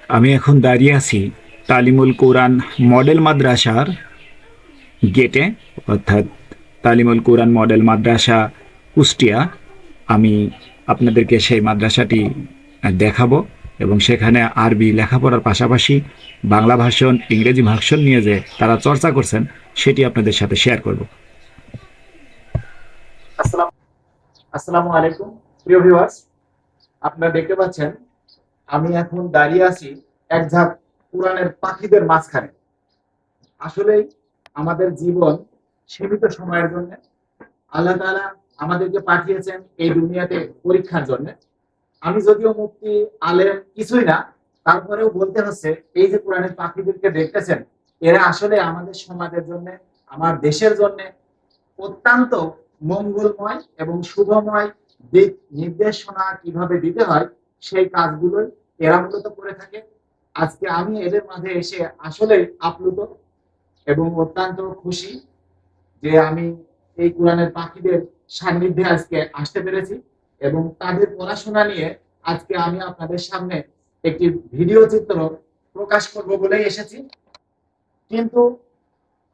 আমি এখন দাঁড়িয়ে আছি তালিমুল কোরআন মডেল মাদ্রাসার গেটে, অর্থাৎ তালিমুল কোরআন মডেল মাদ্রাসা কুষ্টিয়া। আমি আপনাদেরকে সেই মাদ্রাসাটি দেখাবো এবং সেখানে আরবি লেখাপড়ার পাশাপাশি বাংলা ভাষণ, ইংরেজি ভাষণ নিয়ে যে তারা চর্চা করছেন সেটি আপনাদের সাথে শেয়ার করব। আসসালামু আলাইকুম প্রিয় ভিউয়ার্স, আপনারা দেখতে পাচ্ছেন আমি এখন দাঁড়িয়ে আছি এক ঝাঁক কোরআনের পাখিদের মাঝখানে। আসলে আমাদের জীবন সীমিত সময়ের জন্য আল্লাহ তাআলা আমাদেরকে পাঠিয়েছেন এই দুনিয়াতে পরীক্ষার জন্য। আমি যদিও মুফতি আলেম কিছুই না, তারপরেও বলতে হচ্ছে এই যে কোরআনের পাখিদেরকে দেখতেছেন, এরা আসলে আমাদের সমাজের জন্য, আমার দেশের জন্য অত্যন্ত মঙ্গলময় এবং শুভময় দিক নির্দেশনা কিভাবে দিতে হয় সেই কাজগুলোই এরা মূলত করে থাকে। আজকে আমি এদের মাঝে এসে আসলে আপ্লুত এবং অত্যন্ত খুশি যে আমি এই কোরআনের পাখিদের সান্নিধ্যে আজকে আসতে পেরেছি এবং তাদের পড়াশোনা নিয়ে আজকে আমি আপনাদের সামনে একটি ভিডিও চিত্র প্রকাশ করব বলেই এসেছি। কিন্তু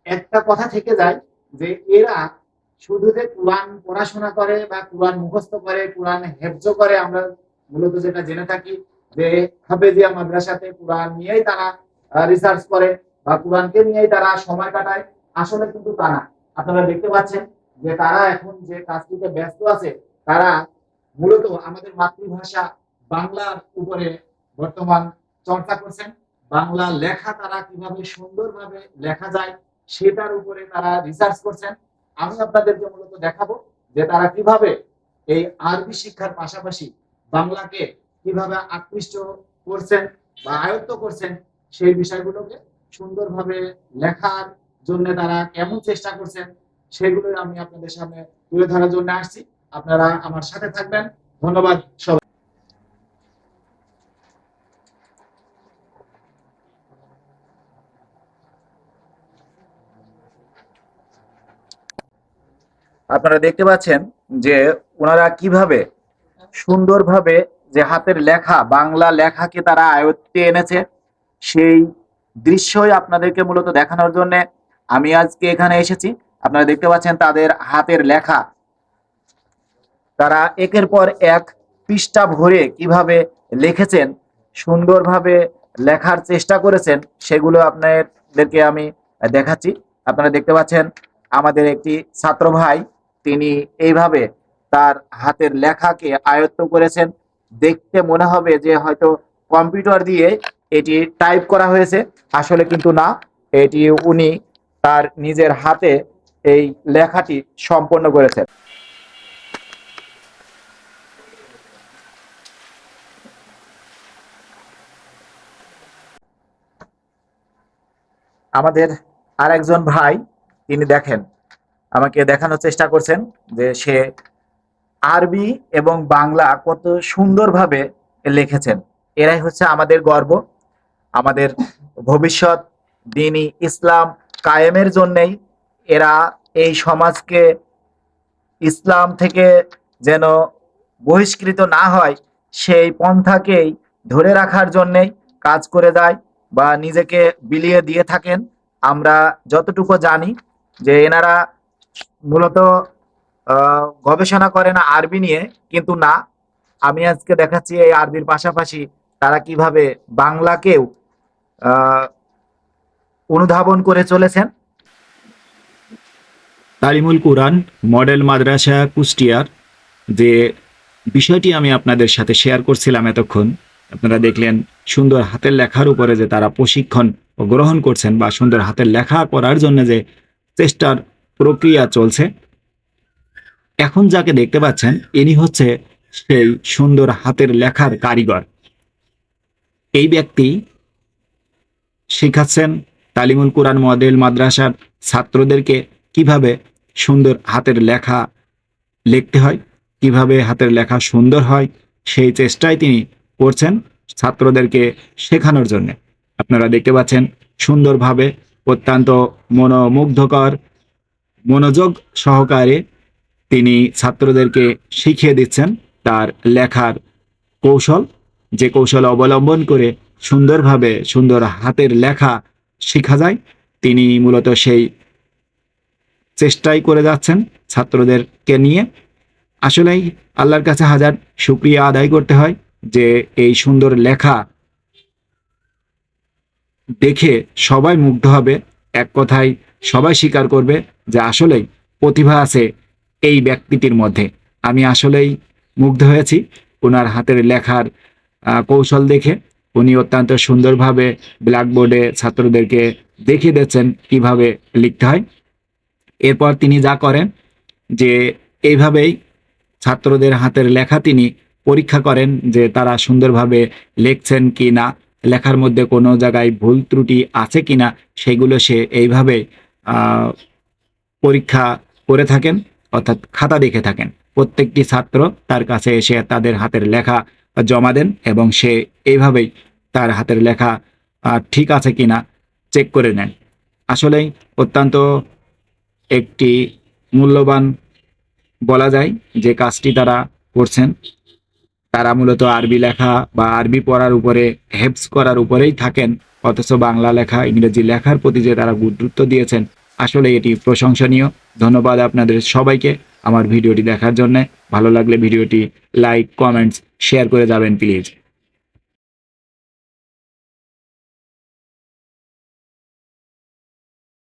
একটা কথা থেকে যায় যে এরা শুধু যে কোরআন পড়াশোনা করে বা কোরআন মুখস্থ করে, কোরআন হেফজ করে, আমরা মূলত যেটা জেনে থাকি যে হাফেজিয়া মাদ্রাসাতে কোরআন নিয়েই তারা রিসার্চ করে বা কোরআনকে নিয়েই তারা সময় কাটায়, আসলে কিন্তু তা না। আপনারা দেখতে পাচ্ছেন যে তারা এখন যে কাজটিতে ব্যস্ত আছে, তারা মূলত আমাদের মাতৃভাষা বাংলার উপরে বর্তমান চর্চা করছেন। বাংলা লেখা তারা কিভাবে সুন্দরভাবে লেখা যায় সেটার উপরে তারা রিসার্চ করছেন। আমি আপনাদেরকে মূলত দেখাবো যে তারা কিভাবে এই আরবি শিক্ষার পাশাপাশি বাংলাকে কিভাবে আকৃষ্ট করছেন বা আয়ত্ত করছেন, সেই বিষয়গুলোকে সুন্দরভাবে লেখার জন্য তারা কেমন চেষ্টা করছেন সেগুলোই আমি আপনাদের সামনে তুলে ধরার জন্য আসছি। আপনারা আমার সাথে থাকবেন। ধন্যবাদ সবাই। আপনারা দেখতে পাচ্ছেন যে ওনারা কিভাবে সুন্দরভাবে যে হাতের লেখা, বাংলা লেখাকে তারা আয়ত্তে এনেছে, সেই দৃশ্যই আপনাদেরকে মূলত দেখানোর জন্য আমি আজকে এখানে এসেছি। আপনারা দেখতে পাচ্ছেন তাদের হাতের লেখা, তারা একের পর এক পৃষ্ঠা ভরে কিভাবে লিখেছেন, সুন্দরভাবে লেখার চেষ্টা করেছেন, সেগুলো আপনাদেরকে আমি দেখাচ্ছি। আপনারা দেখতে পাচ্ছেন আমাদের একটি ছাত্র ভাই, তিনি এইভাবে তার হাতের লেখাকে আয়ত্ত করেছেন। দেখতে মনে হবে যে হয়তো কম্পিউটার দিয়ে এটি টাইপ করা হয়েছে, আসলে কিন্তু না, এটি উনি তার নিজের হাতে এই লেখাটি সম্পন্ন করেছেন। আমাদের আরেকজন ভাই, তিনি দেখেন আমাকে দেখানোর চেষ্টা করছেন যে সে আরবি এবং বাংলা কত সুন্দরভাবে লিখেছেন। এরাই হচ্ছে আমাদের গর্ব। আমাদের ভবিষ্যৎ দ্বীনি ইসলাম কায়েমের জন্যেই এরা এই সমাজকে ইসলাম থেকে যেন বহিষ্কৃত না হয় সেই পন্থাকেই ধরে রাখার জন্যেই কাজ করে যায় বা নিজেকে বিলিয়ে দিয়ে থাকেন। আমরা যতটুকু জানি যে এনারা মূলত গবেষণা করে না আরবি নিয়ে, কিন্তু না, আমি আজকে দেখাচ্ছি এই আরবির পাশাপাশি তারা কিভাবে বাংলাকেও আহ, অনুধাবন করে চলেছেন। তালিমুল কোরআন মডেল মাদ্রাসা কুষ্টিয়ার যে বিষয়টি আমি আপনাদের সাথে শেয়ার করছিলাম এতক্ষণ, আপনারা দেখলেন সুন্দর হাতের লেখার উপরে যে তারা প্রশিক্ষণ গ্রহণ করছেন বা সুন্দর হাতের লেখা করার জন্য যে চেষ্টার প্রক্রিয়া চলছে। এখন যাকে দেখতে পাচ্ছেন ইনি হচ্ছে সেই সুন্দর হাতের লেখার কারিগর। এই ব্যক্তি শেখাচ্ছেন তালিমুল কোরআন মডেল মাদ্রাসার ছাত্রদেরকে কিভাবে সুন্দর হাতের লেখা লিখতে হয়, কিভাবে হাতের লেখা সুন্দর হয়, সেই চেষ্টাই তিনি করছেন ছাত্রদেরকে শেখানোর জন্য। আপনারা দেখতে পাচ্ছেন সুন্দরভাবে, অত্যন্ত মনোমুগ্ধকর মনোযোগ সহকারে তিনি ছাত্রদেরকে শিখিয়ে দিচ্ছেন তার লেখার কৌশল, যে কৌশল অবলম্বন করে সুন্দরভাবে সুন্দর হাতের লেখা শেখা যায়, তিনি মূলত সেই চেষ্টাই করে যাচ্ছেন ছাত্রদেরকে নিয়ে। আসলেই আল্লাহর কাছে হাজার শুকরিয়া আদায় করতে হয় যে এই সুন্দর লেখা দেখে সবাই মুগ্ধ হবে, এক কথায় সবাই স্বীকার করবে যে আসলেই প্রতিভা আছে এই ব্যক্তিটির মধ্যে। আমি আসলেই মুগ্ধ হয়েছি ওনার হাতের লেখার কৌশল দেখে। উনি অত্যন্ত সুন্দরভাবে ব্ল্যাকবোর্ডে ছাত্রদেরকে দেখিয়ে দিচ্ছেন কিভাবে লিখতে হয়। এরপর তিনি যা করেন যে এইভাবেই ছাত্রদের হাতের লেখা তিনি পরীক্ষা করেন যে তারা সুন্দরভাবে লিখছেন কি না, লেখার মধ্যে কোনো জায়গায় ভুল ত্রুটি আছে কিনা, সেগুলো সে এইভাবে আহ, পরীক্ষা করে থাকেন, অর্থাৎ খাতা দেখে থাকেন। প্রত্যেকটি ছাত্র তার কাছে এসে তাদের হাতের লেখা জমা দেন এবং সে এইভাবেই তার হাতের লেখা ঠিক আছে কিনা চেক করে নেন। আসলেই অত্যন্ত একটি মূল্যবান বলা যায় যে কাজটি তারা করছেন। তারা মূলত আরবি লেখা বা আরবি পড়ার উপরে, হেফজ করার উপরেই থাকেন, অথচ বাংলা লেখা, ইংরেজি লেখার প্রতি যে তারা গুরুত্ব দিয়েছেন, আসলে এটি প্রশংসনীয়। ধন্যবাদ আপনাদের সবাইকে আমার ভিডিওটি দেখার জন্য। ভালো লাগলে ভিডিওটি লাইক, কমেন্টস, শেয়ার করে যাবেন প্লিজ।